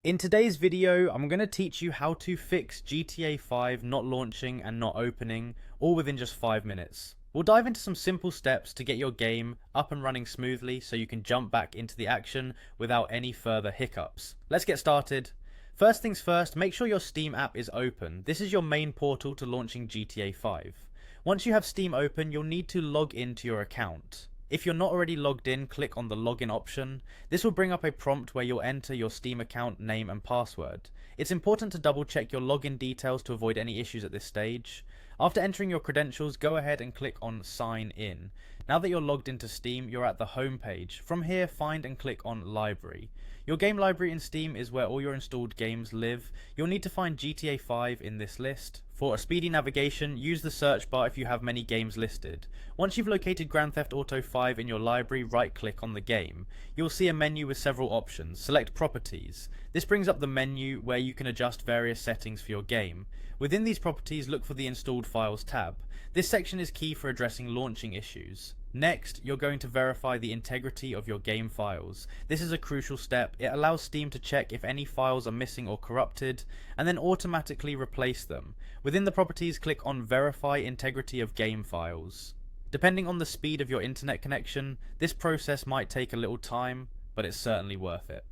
In today's video, I'm going to teach you how to fix GTA 5 not launching and not opening, all within just 5 minutes. We'll dive into some simple steps to get your game up and running smoothly so you can jump back into the action without any further hiccups. Let's get started. First things first, make sure your Steam app is open. This is your main portal to launching GTA 5. Once you have Steam open, you'll need to log into your account. If you're not already logged in, click on the login option. This will bring up a prompt where you'll enter your Steam account name and password. It's important to double check your login details to avoid any issues at this stage. After entering your credentials, go ahead and click on sign in. Now that you're logged into Steam, you're at the home page. From here, find and click on library. Your game library in Steam is where all your installed games live. You'll need to find GTA 5 in this list. For a speedy navigation, use the search bar if you have many games listed. Once you've located Grand Theft Auto 5 in your library, right-click on the game. You'll see a menu with several options. Select Properties. This brings up the menu where you can adjust various settings for your game. Within these properties, look for the Installed Files tab. This section is key for addressing launching issues. Next, you're going to verify the integrity of your game files. This is a crucial step. It allows Steam to check if any files are missing or corrupted, and then automatically replace them. Within the properties, click on Verify Integrity of Game Files. Depending on the speed of your internet connection, this process might take a little time, but it's certainly worth it.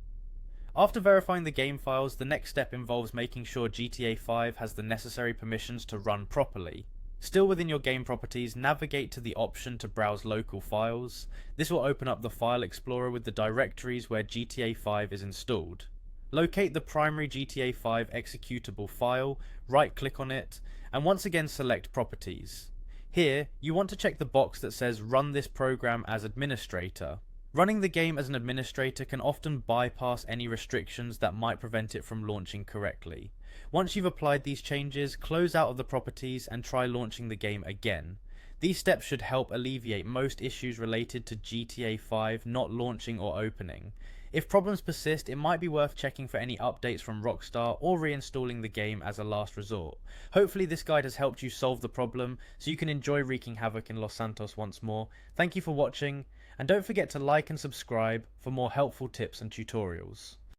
After verifying the game files, the next step involves making sure GTA 5 has the necessary permissions to run properly. Still within your game properties, navigate to the option to browse local files. This will open up the file explorer with the directories where GTA 5 is installed. Locate the primary GTA 5 executable file, right click on it, and once again select Properties. Here, you want to check the box that says Run this program as administrator. Running the game as an administrator can often bypass any restrictions that might prevent it from launching correctly. Once you've applied these changes, close out of the properties and try launching the game again. These steps should help alleviate most issues related to GTA 5 not launching or opening. If problems persist, it might be worth checking for any updates from Rockstar or reinstalling the game as a last resort. Hopefully this guide has helped you solve the problem so you can enjoy wreaking havoc in Los Santos once more. Thank you for watching, and don't forget to like and subscribe for more helpful tips and tutorials.